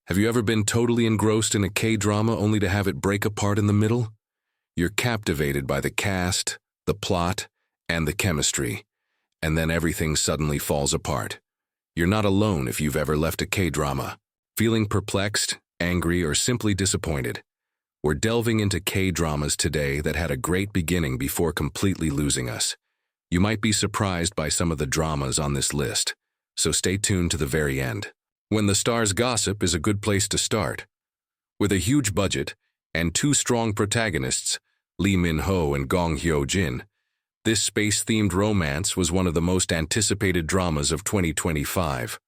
Have you ever been totally engrossed in a K-drama only to have it break apart in the middle? You're captivated by the cast, the plot, and the chemistry, and then everything suddenly falls apart. You're not alone if you've ever left a K-drama, feeling perplexed, angry, or simply disappointed. We're delving into K-dramas today that had a great beginning before completely losing us. You might be surprised by some of the dramas on this list, so stay tuned to the very end. When the Stars Gossip is a good place to start. With a huge budget and two strong protagonists, Lee Min-ho and Gong Hyo-jin, this space-themed romance was one of the most anticipated dramas of 2025.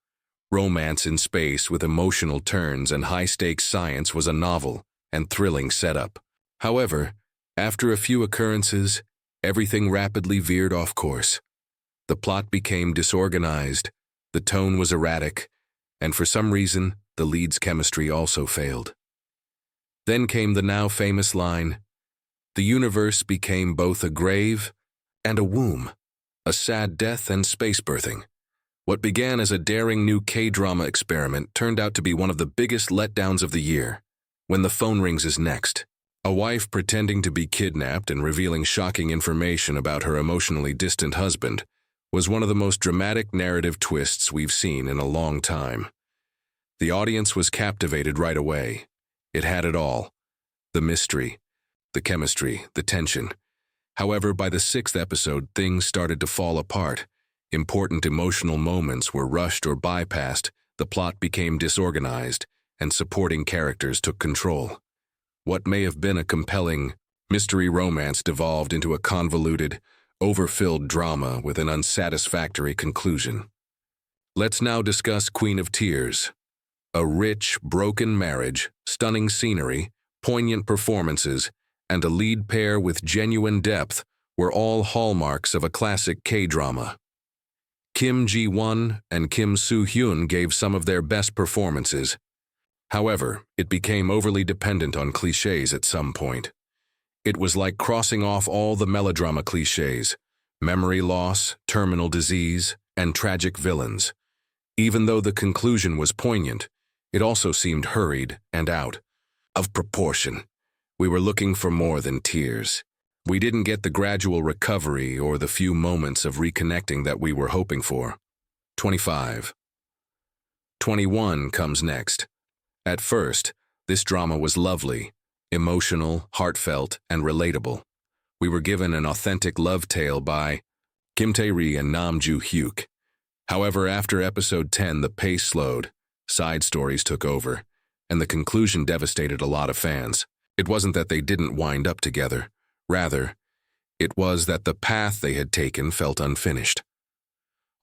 Romance in space with emotional turns and high-stakes science was a novel and thrilling setup. However, after a few occurrences, everything rapidly veered off course. The plot became disorganized, the tone was erratic, and for some reason, the lead's chemistry also failed. Then came the now famous line, "The universe became both a grave and a womb, a sad death and space birthing." What began as a daring new K-drama experiment turned out to be one of the biggest letdowns of the year. When the Phone Rings is next. A wife pretending to be kidnapped and revealing shocking information about her emotionally distant husband was one of the most dramatic narrative twists we've seen in a long time. The audience was captivated right away. It had it all. The mystery, the chemistry, the tension. However, by the sixth episode, things started to fall apart. Important emotional moments were rushed or bypassed, the plot became disorganized, and supporting characters took control. What may have been a compelling mystery romance devolved into a convoluted, overfilled drama with an unsatisfactory conclusion. Let's now discuss Queen of Tears. A rich, broken marriage, stunning scenery, poignant performances, and a lead pair with genuine depth were all hallmarks of a classic K-drama. Kim Ji-won and Kim Soo-hyun gave some of their best performances. However, it became overly dependent on cliches at some point. It was like crossing off all the melodrama cliches, memory loss, terminal disease, and tragic villains. Even though the conclusion was poignant, it also seemed hurried and out of proportion. We were looking for more than tears. We didn't get the gradual recovery or the few moments of reconnecting that we were hoping for. 25. 21 comes next. At first, this drama was lovely, emotional, heartfelt, and relatable. We were given an authentic love tale by Kim Tae-ri and Nam Joo-hyuk. However, after episode 10, the pace slowed, side stories took over, and the conclusion devastated a lot of fans. It wasn't that they didn't wind up together. Rather, it was that the path they had taken felt unfinished.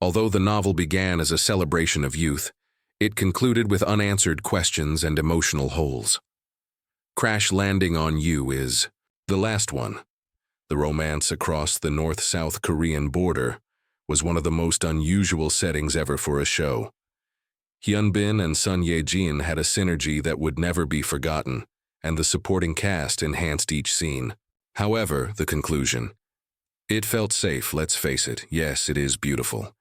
Although the novel began as a celebration of youth, it concluded with unanswered questions and emotional holes. Crash Landing on You is the last one. The romance across the North-South Korean border was one of the most unusual settings ever for a show. Hyun-bin and Sun Ye-jin had a synergy that would never be forgotten, and the supporting cast enhanced each scene. However, the conclusion. It felt safe, let's face it. Yes, it is beautiful.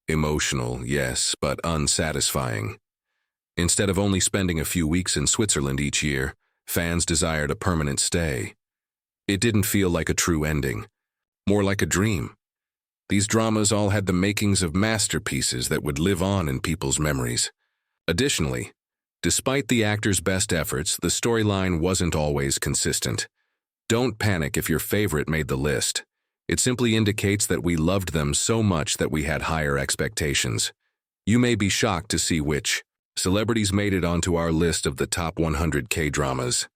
Emotional, yes, but unsatisfying. Instead of only spending a few weeks in Switzerland each year, fans desired a permanent stay. It didn't feel like a true ending, more like a dream. These dramas all had the makings of masterpieces that would live on in people's memories. Additionally, despite the actors' best efforts, the storyline wasn't always consistent. Don't panic if your favorite made the list. It simply indicates that we loved them so much that we had higher expectations. You may be shocked to see which celebrities made it onto our list of the top 100 K-dramas.